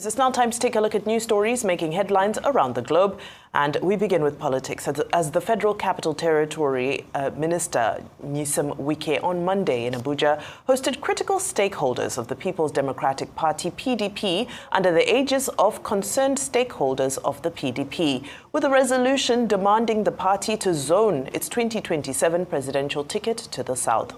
It's now time to take a look at news stories making headlines around the globe. And we begin with politics. As the Federal Capital Territory Minister Nyesom Wike on Monday in Abuja hosted critical stakeholders of the People's Democratic Party (PDP) under the aegis of concerned stakeholders of the PDP, with a resolution demanding the party to zone its 2027 presidential ticket to the south.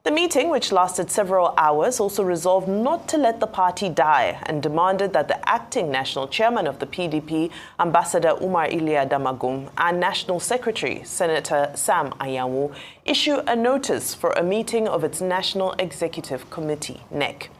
The meeting, which lasted several hours, also resolved not to let the party die and demanded that the acting national chairman of the PDP, Ambassador Umar Iliya Damagum, and National Secretary, Senator Sam Anyanwu, issue a notice for a meeting of its National Executive Committee, NEC.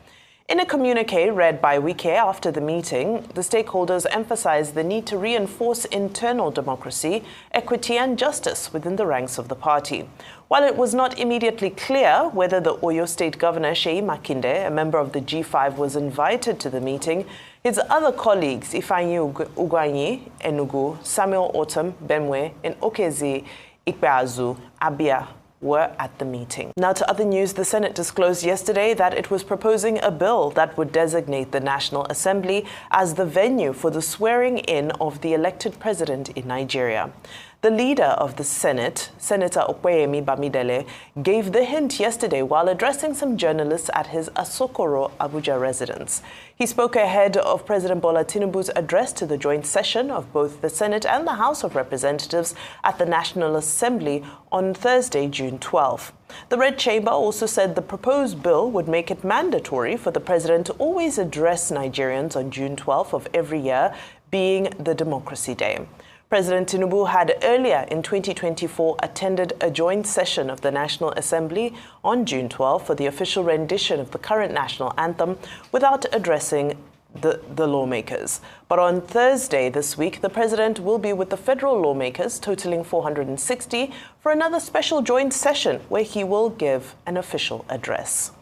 In a communique read by Wike after the meeting, the stakeholders emphasized the need to reinforce internal democracy, equity and justice within the ranks of the party. While it was not immediately clear whether the Oyo State Governor Seyi Makinde, a member of the G5, was invited to the meeting, his other colleagues, Ifeanyi Ugwanyi, Enugu, Samuel Otom, Benue, and Okezi Ikpeazu, Abia, were at the meeting. Now to other news, the Senate disclosed yesterday that it was proposing a bill that would designate the National Assembly as the venue for the swearing-in of the elected president in Nigeria. The leader of the Senate, Senator Opeyemi Bamidele, gave the hint yesterday while addressing some journalists at his Asokoro, Abuja residence. He spoke ahead of President Bola Tinubu's address to the joint session of both the Senate and the House of Representatives at the National Assembly on Thursday, June 12. The Red Chamber also said the proposed bill would make it mandatory for the president to always address Nigerians on June 12 of every year, being the Democracy Day. President Tinubu had earlier in 2024 attended a joint session of the National Assembly on June 12 for the official rendition of the current national anthem without addressing the lawmakers. But on Thursday this week, the president will be with the federal lawmakers, totaling 460, for another special joint session where he will give an official address.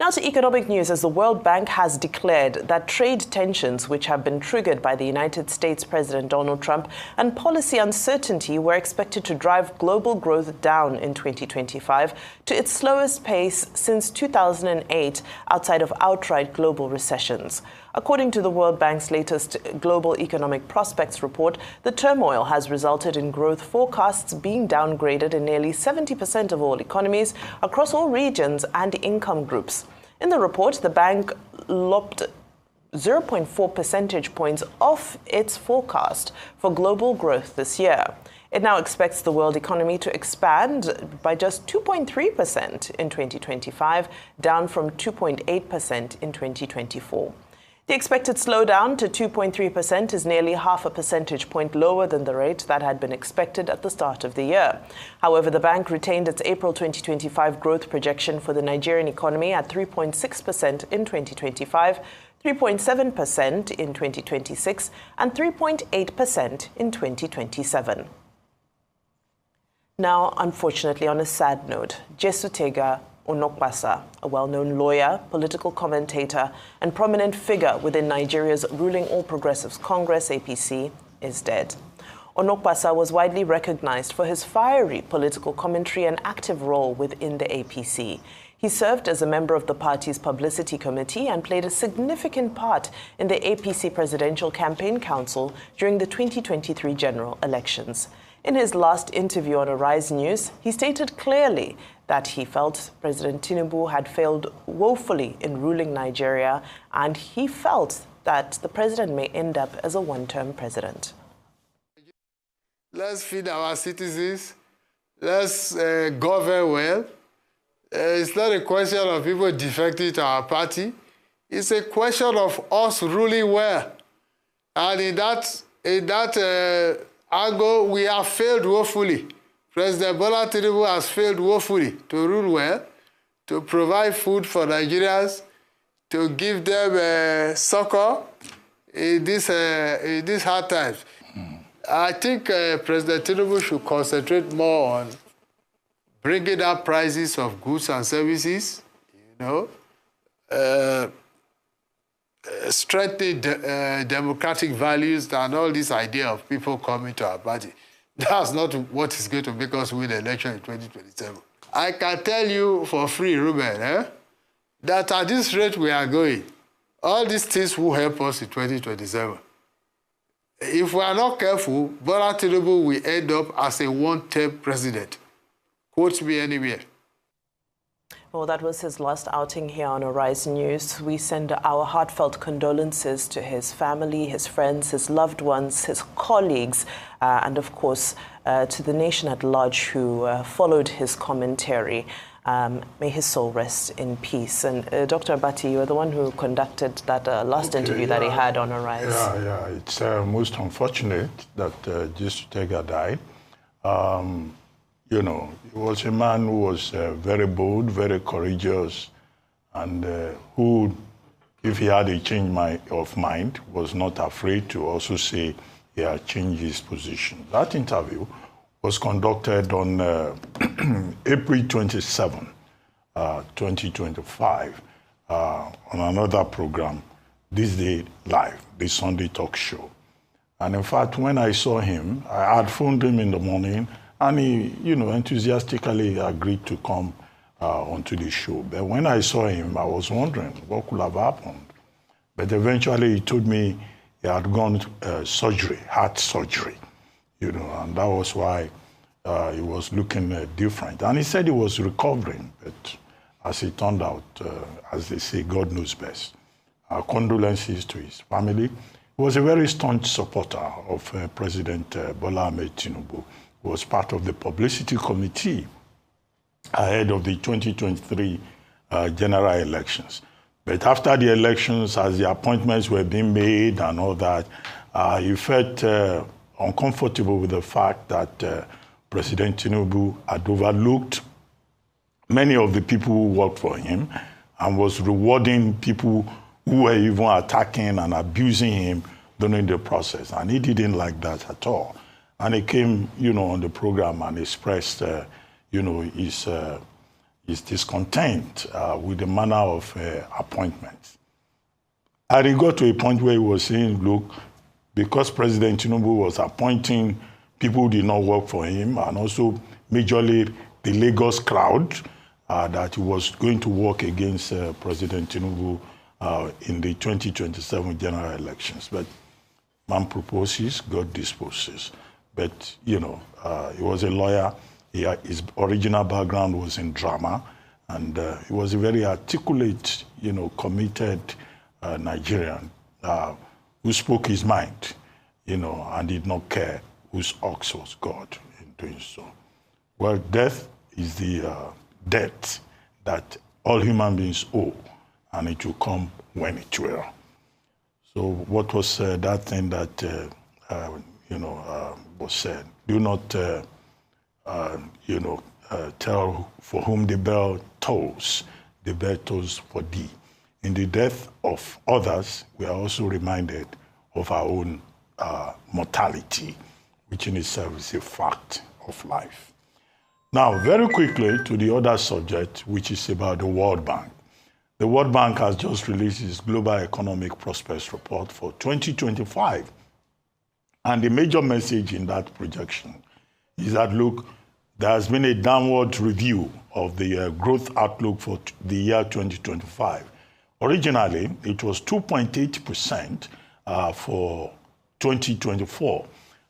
Now to economic news, as the World Bank has declared that trade tensions, which have been triggered by the United States President Donald Trump, and policy uncertainty were expected to drive global growth down in 2025 to its slowest pace since 2008, outside of outright global recessions. According to the World Bank's latest Global Economic Prospects report, the turmoil has resulted in growth forecasts being downgraded in nearly 70% of all economies across all regions and income groups. In the report, the bank lopped 0.4 percentage points off its forecast for global growth this year. It now expects the world economy to expand by just 2.3% in 2025, down from 2.8% in 2024. The expected slowdown to 2.3% is nearly half a percentage point lower than the rate that had been expected at the start of the year. However, the bank retained its April 2025 growth projection for the Nigerian economy at 3.6% in 2025, 3.7% in 2026, and 3.8% in 2027. Now, unfortunately, on a sad note, Jesutega Onokpasa, a well-known lawyer, political commentator, and prominent figure within Nigeria's ruling All Progressives Congress, APC, is dead. Onokpasa was widely recognized for his fiery political commentary and active role within the APC. He served as a member of the party's Publicity Committee and played a significant part in the APC Presidential Campaign Council during the 2023 general elections. In his last interview on Arise News, he stated clearly that he felt President Tinubu had failed woefully in ruling Nigeria, and he felt that the president may end up as a one-term president. Let's feed our citizens. Let's govern well. It's not a question of people defecting to our party. It's a question of us ruling well. And in that angle, we have failed woefully. President Bola Tinubu has failed woefully to rule well, to provide food for Nigerians, to give them succor in these hard times. I think President Tinubu should concentrate more on bringing down prices of goods and services, strengthening democratic values and all this idea of people coming to our party. That's not what is going to make us win the election in 2027. I can tell you for free, Ruben, that at this rate we are going, All these things will help us in 2027. If we are not careful, Bola Tinubu will end up as a one-term president. Quote me anywhere. Well, that was his last outing here on Arise News. We send our heartfelt condolences to his family, his friends, his loved ones, his colleagues, and of course to the nation at large who followed his commentary. May his soul rest in peace. And Dr. Abati, you are the one who conducted that last interview that he had on Arise. Yeah, it's most unfortunate that Jesutega died. You know, he was a man who was very bold, very courageous, and who, if he had a change of mind, was not afraid to also say he had changed his position. That interview was conducted on April 27, 2025, on another program, This Day Live, the Sunday talk show. And in fact, when I saw him, I had phoned him in the morning, and he, you know, enthusiastically agreed to come onto the show. But when I saw him, I was wondering what could have happened. But eventually he told me he had gone surgery, heart surgery, you know, and that was why he was looking different. And he said he was recovering, but as it turned out, as they say, God knows best. Our condolences to his family. He was a very staunch supporter of President Bola Ahmed Tinubu. He was part of the Publicity Committee ahead of the 2023 general elections. But after the elections, as the appointments were being made and all that, he felt uncomfortable with the fact that President Tinubu had overlooked many of the people who worked for him and was rewarding people who were even attacking and abusing him during the process. And he didn't like that at all. And he came, you know, on the program and expressed, you know, his discontent with the manner of appointments. And he got to a point where he was saying, look, because President Tinubu was appointing people who did not work for him, and also majorly the Lagos crowd, that he was going to work against President Tinubu in the 2027 general elections. But man proposes, God disposes. But, you know, he was a lawyer. His original background was in drama, and he was a very articulate, you know, committed Nigerian who spoke his mind, you know, and did not care whose ox was God in doing so. Well, death is the debt that all human beings owe, and it will come when it will. So what was that thing that, was said? Do not, tell for whom the bell tolls for thee. In the death of others, we are also reminded of our own mortality, which in itself is a fact of life. Now, very quickly to the other subject, which is about the World Bank. The World Bank has just released its Global Economic Prospects Report for 2025. And the major message in that projection is that, look, there has been a downward review of the growth outlook for the year 2025. Originally, it was 2.8% for 2024.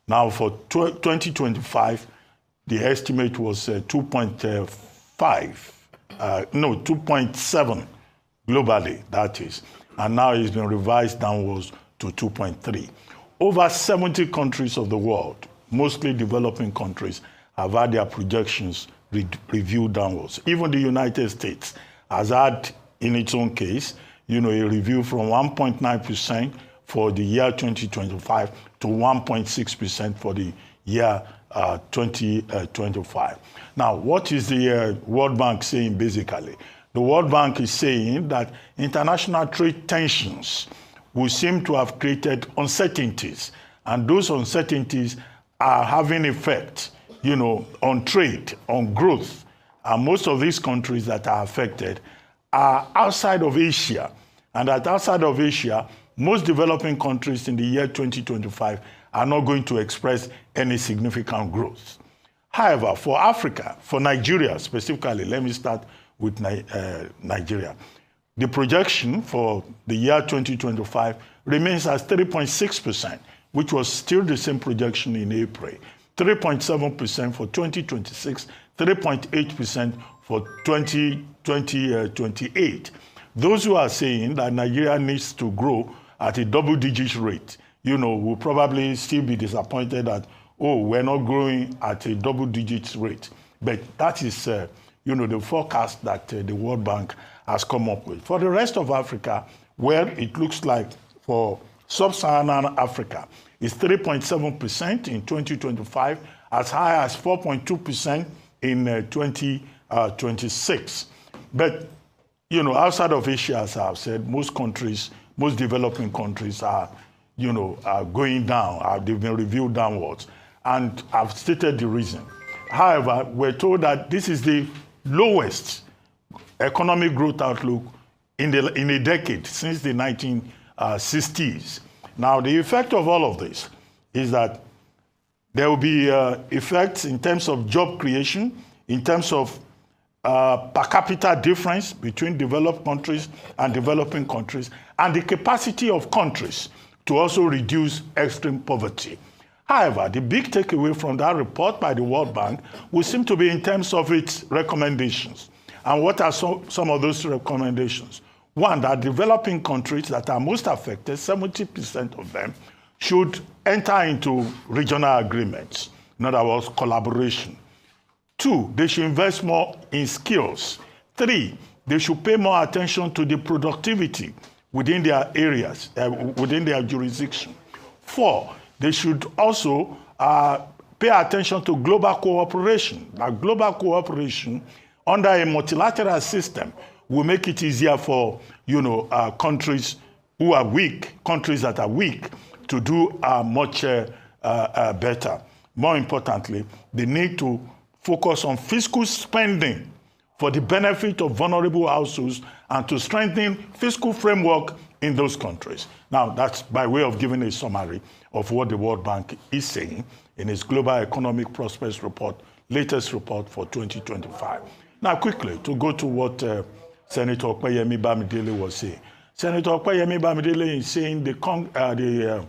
Now, for 2025, the estimate was 2.7 globally, that is. And now it's been revised downwards to 2.3. Over 70 countries of the world, mostly developing countries, have had their projections reviewed downwards. Even the United States has had, in its own case, you know, a review from 1.9% for the year 2025 to 1.6% for the year 2025. Now, what is the World Bank saying basically? The World Bank is saying that international trade tensions will seem to have created uncertainties, and those uncertainties are having effect, you know, on trade, on growth. And most of these countries that are affected are outside of Asia. And that outside of Asia, most developing countries in the year 2025 are not going to express any significant growth. However, for Africa, for Nigeria specifically, let me start with Nigeria. the projection for the year 2025 remains at 3.6%, which was still the same projection in April. 3.7% for 2026, 3.8% for 2028. Those who are saying that Nigeria needs to grow at a double-digit rate, will probably still be disappointed that, we're not growing at a double-digit rate. But that is, the forecast that the World Bank has come up with. For the rest of Africa, where it looks like for sub-Saharan Africa, it's 3.7% in 2025, as high as 4.2% in 2026. But, outside of Asia, as I've said, most developing countries are going down, they've been reviewed downwards. And I've stated the reason. However, we're told that this is the lowest economic growth outlook in a decade, since the 1960s. Now, the effect of all of this is that there will be effects in terms of job creation, in terms of per capita difference between developed countries and developing countries, and the capacity of countries to also reduce extreme poverty. However, the big takeaway from that report by the World Bank will seem to be in terms of its recommendations. And what are some of those recommendations? One, that developing countries that are most affected, 70% of them, should enter into regional agreements. In other words, collaboration. 2, they should invest more in skills. 3, they should pay more attention to the productivity within their areas, within their jurisdiction. 4, they should also pay attention to global cooperation. Now, global cooperation under a multilateral system will make it easier for countries who are weak, countries that are weak, to do much better. More importantly, they need to focus on fiscal spending for the benefit of vulnerable households and to strengthen fiscal framework in those countries. Now, that's by way of giving a summary of what the World Bank is saying in its Global Economic Prospects Report, latest report for 2025. Now, quickly, to go to what Senator Opeyemi Bamidele was saying. Senator Opeyemi Bamidele is saying the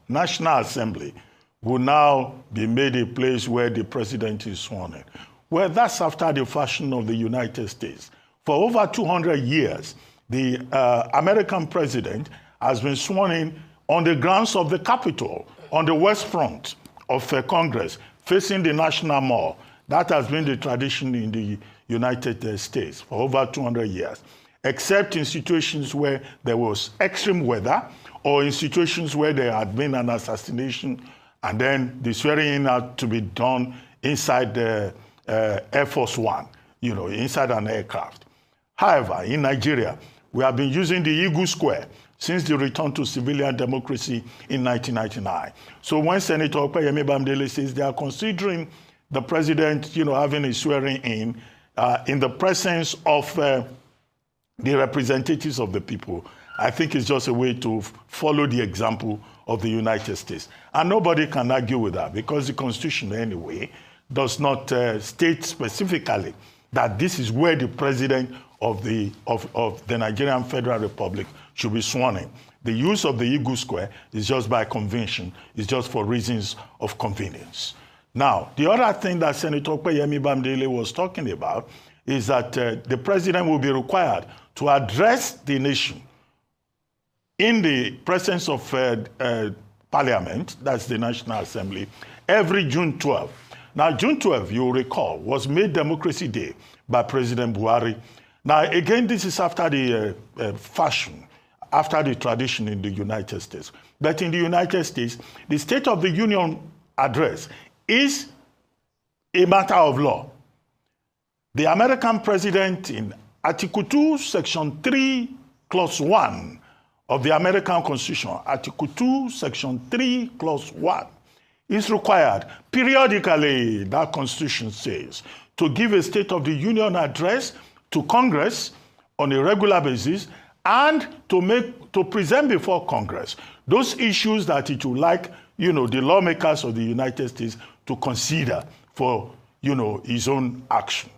National Assembly will now be made a place where the president is sworn in. Well, that's after the fashion of the United States. For over 200 years, the American president has been sworn in on the grounds of the Capitol, on the West Front of Congress, facing the National Mall. That has been the tradition in the United States for over 200 years, except in situations where there was extreme weather or in situations where there had been an assassination and then the swearing in had to be done inside the Air Force One, inside an aircraft. However, in Nigeria, we have been using the Eagle Square since the return to civilian democracy in 1999. So when Senator Opeyemi Bamidele says they are considering the president, having a swearing in the presence of the representatives of the people, I think it's just a way to follow the example of the United States. And nobody can argue with that because the Constitution, anyway, does not state specifically that this is where the president of the Nigerian Federal Republic should be sworn in. The use of the Eagle Square is just by convention. It's just for reasons of convenience. Now, the other thing that Senator Opeyemi Bamidele was talking about is that the president will be required to address the nation in the presence of Parliament, that's the National Assembly, every June 12. Now, June 12, you'll recall, was made Democracy Day by President Buhari. Now, again, this is after the fashion, after the tradition in the United States. But in the United States, the State of the Union address is a matter of law. The American president in Article 2, Section 3, Clause 1 of the American Constitution, Article 2, Section 3, Clause 1, is required periodically, that Constitution says, to give a State of the Union address to Congress on a regular basis and to present before Congress those issues that it would like, the lawmakers of the United States to consider for, his own action.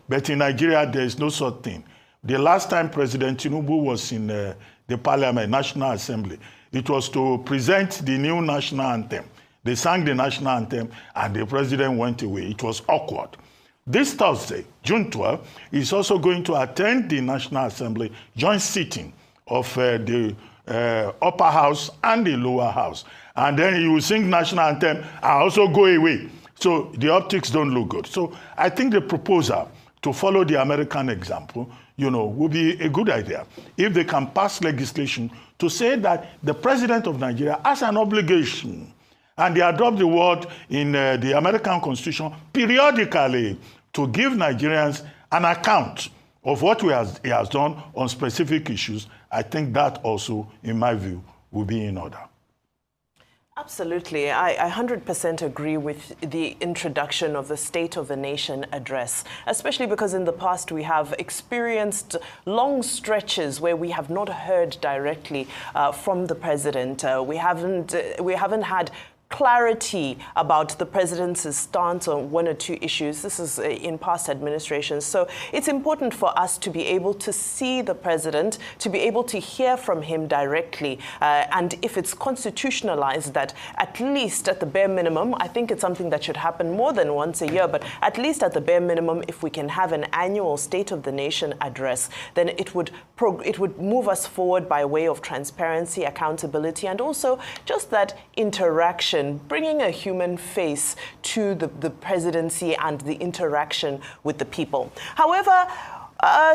But in Nigeria, there is no such thing. The last time President Tinubu was in the Parliament, National Assembly, it was to present the new national anthem. They sang the national anthem and the president went away. It was awkward. This Thursday, June 12, he's also going to attend the National Assembly joint sitting of the upper house and the lower house. And then he will sing national anthem and also go away. So the optics don't look good. So I think the proposal to follow the American example, would be a good idea if they can pass legislation to say that the president of Nigeria has an obligation, and they adopt the word in the American Constitution periodically to give Nigerians an account of what he has done on specific issues. I think that also, in my view, will be in order. Absolutely. I 100% agree with the introduction of the State of the Nation address, especially because in the past we have experienced long stretches where we have not heard directly from the president. We haven't had clarity about the president's stance on one or two issues. This is in past administrations. So it's important for us to be able to see the president, to be able to hear from him directly. And if it's constitutionalized, that at least at the bare minimum, I think it's something that should happen more than once a year, but at least at the bare minimum, if we can have an annual State of the Nation address, then it would move us forward by way of transparency, accountability, and also just that interaction, bringing a human face to the presidency and the interaction with the people. However,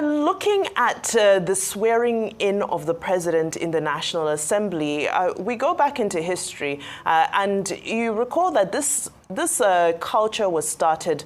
looking at the swearing in of the president in the National Assembly, we go back into history, and you recall that this culture was started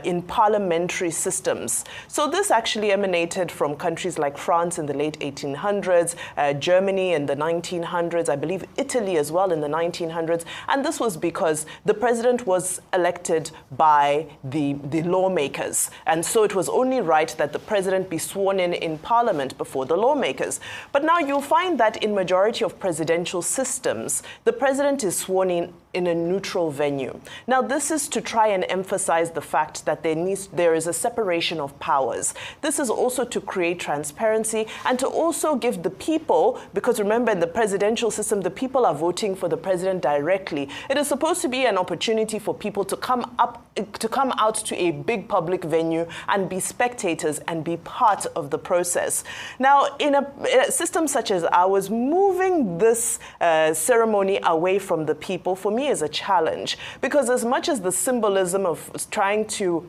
in parliamentary systems. So this actually emanated from countries like France in the late 1800s, Germany in the 1900s, I believe Italy as well in the 1900s. And this was because the president was elected by the lawmakers. And so it was only right that the president be sworn in parliament before the lawmakers. But now you'll find that in majority of presidential systems, the president is sworn in a neutral venue. Now, this is to try and emphasize the fact that there is a separation of powers. This is also to create transparency and to also give the people, because remember, in the presidential system, the people are voting for the president directly. It is supposed to be an opportunity for people to come out to a big public venue and be spectators and be part of the process. Now, in a system such as ours, moving this ceremony away from the people, for me, is a challenge, because as much as the symbolism of trying to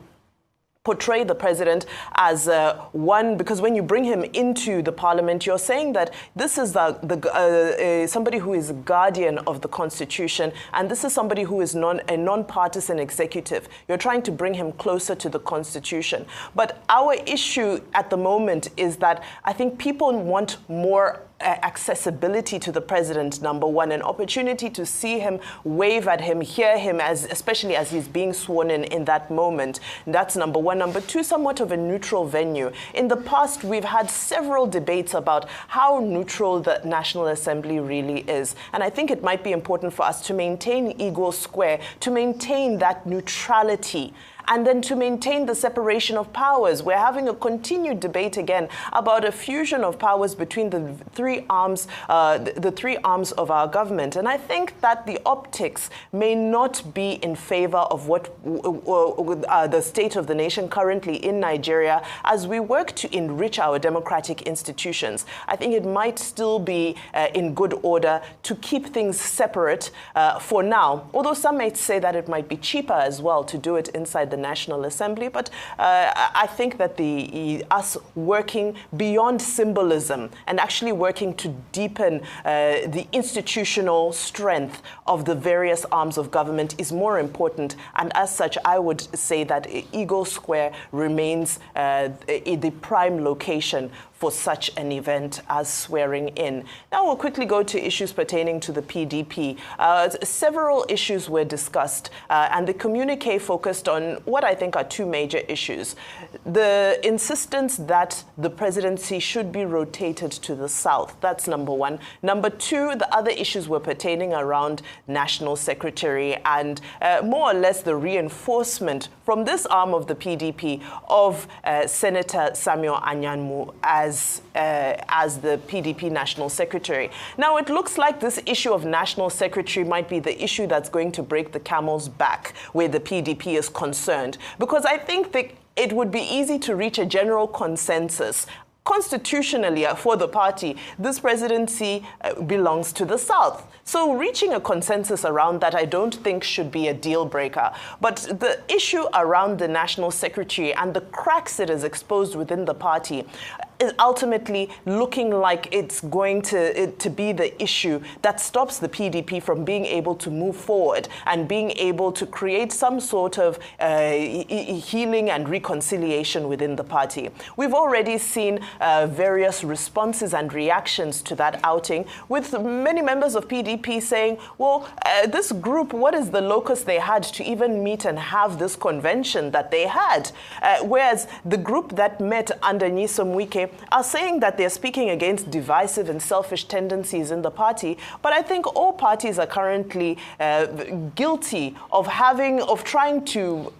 portray the president as one, because when you bring him into the parliament, you're saying that this is somebody who is guardian of the Constitution, and this is somebody who is a non-partisan executive. You're trying to bring him closer to the Constitution. But our issue at the moment is that I think people want more accessibility to the president, number one, an opportunity to see him, wave at him, hear him, especially as he's being sworn in that moment. That's number one. Number two, somewhat of a neutral venue. In the past, we've had several debates about how neutral the National Assembly really is. And I think it might be important for us to maintain equal square, to maintain that neutrality, and then to maintain the separation of powers. We're having a continued debate again about a fusion of powers between the three arms of our government. And I think that the optics may not be in favor of what the state of the nation currently in Nigeria as we work to enrich our democratic institutions. I think it might still be in good order to keep things separate for now, although some may say that it might be cheaper as well to do it inside the National Assembly. But I think that us working beyond symbolism and actually working to deepen the institutional strength of the various arms of government is more important. And as such, I would say that Eagle Square remains the prime location for such an event as swearing in. Now we'll quickly go to issues pertaining to the PDP. Several issues were discussed, and the communique focused on what I think are two major issues. The insistence that the presidency should be rotated to the south. That's number one. Number two, the other issues were pertaining around national secretary and more or less the reinforcement from this arm of the PDP of Senator Samuel Anyanwu as the PDP national secretary. Now, it looks like this issue of national secretary might be the issue that's going to break the camel's back where the PDP is concerned, because I think that it would be easy to reach a general consensus. Constitutionally, for the party, this presidency belongs to the South. So reaching a consensus around that, I don't think should be a deal breaker. But the issue around the national secretary and the cracks it has exposed within the party is ultimately looking like it's going to be the issue that stops the PDP from being able to move forward and being able to create some sort of healing and reconciliation within the party. We've already seen various responses and reactions to that outing, with many members of PDP saying, well, this group, what is the locus they had to even meet and have this convention that they had? Whereas the group that met under Nyesom Wike are saying that they're speaking against divisive and selfish tendencies in the party. But I think all parties are currently guilty of trying to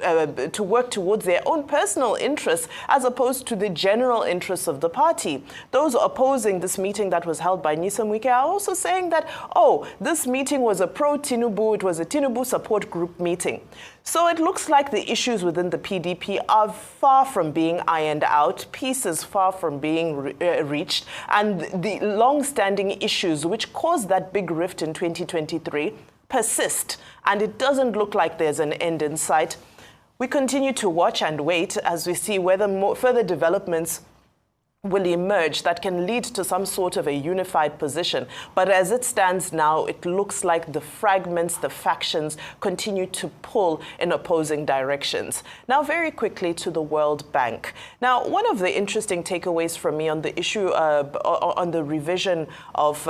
work towards their own personal interests as opposed to the general interests of the party. Those opposing this meeting that was held by Nyesom Wike are also saying that, oh, this meeting was a pro-Tinubu, it was a Tinubu support group meeting. So it looks like the issues within the PDP are far from being ironed out, peace is far from being reached, and the long-standing issues which caused that big rift in 2023 persist, and it doesn't look like there's an end in sight. We continue to watch and wait as we see whether further developments will emerge that can lead to some sort of a unified position. But as it stands now, it looks like the fragments, the factions continue to pull in opposing directions. Now, very quickly to the World Bank. Now, one of the interesting takeaways from me on the issue, on the revision of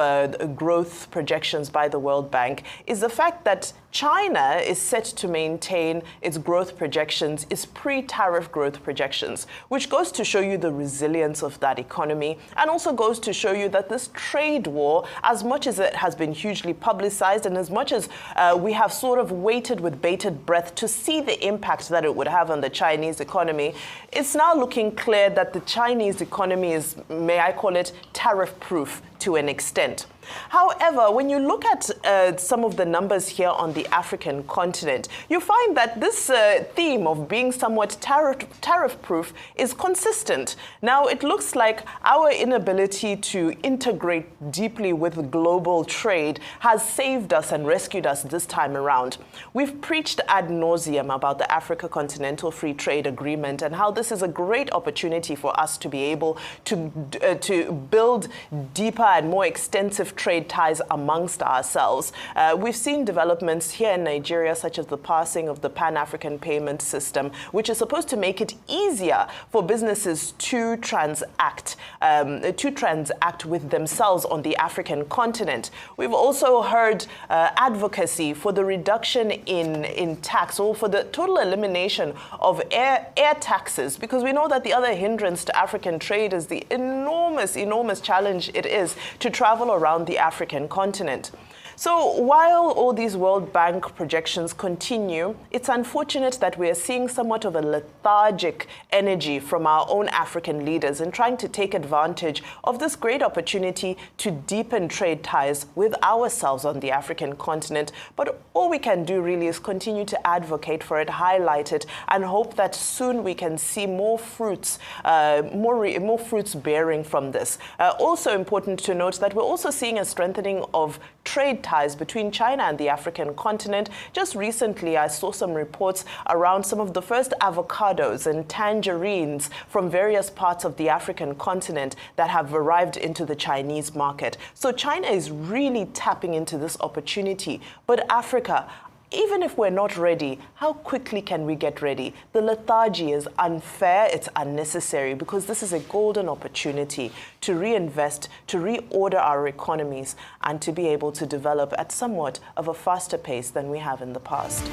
growth projections by the World Bank is the fact that China is set to maintain its growth projections, its pre-tariff growth projections, which goes to show you the resilience of that economy, and also goes to show you that this trade war, as much as it has been hugely publicized and as much as we have sort of waited with bated breath to see the impact that it would have on the Chinese economy, it's now looking clear that the Chinese economy is, may I call it, tariff-proof to an extent. However, when you look at some of the numbers here on the African continent, you find that this theme of being somewhat tariff-proof is consistent. Now, it looks like our inability to integrate deeply with global trade has saved us and rescued us this time around. We've preached ad nauseum about the Africa Continental Free Trade Agreement and how this is a great opportunity for us to be able to build deeper and more extensive trade ties amongst ourselves. We've seen developments here in Nigeria, such as the passing of the Pan-African payment system, which is supposed to make it easier for businesses to transact with themselves on the African continent. We've also heard advocacy for the reduction in tax, or for the total elimination of air taxes, because we know that the other hindrance to African trade is the enormous challenge it is to travel around the African continent. So while all these World Bank projections continue, it's unfortunate that we are seeing somewhat of a lethargic energy from our own African leaders in trying to take advantage of this great opportunity to deepen trade ties with ourselves on the African continent. But all we can do really is continue to advocate for it, highlight it, and hope that soon we can see more fruits, more fruits bearing from this. Also important to note that we're also seeing a strengthening of trade ties between China and the African continent. Just recently, I saw some reports around some of the first avocados and tangerines from various parts of the African continent that have arrived into the Chinese market. So China is really tapping into this opportunity. But Africa, even if we're not ready, how quickly can we get ready? The lethargy is unfair, it's unnecessary, because this is a golden opportunity to reinvest, to reorder our economies, and to be able to develop at somewhat of a faster pace than we have in the past.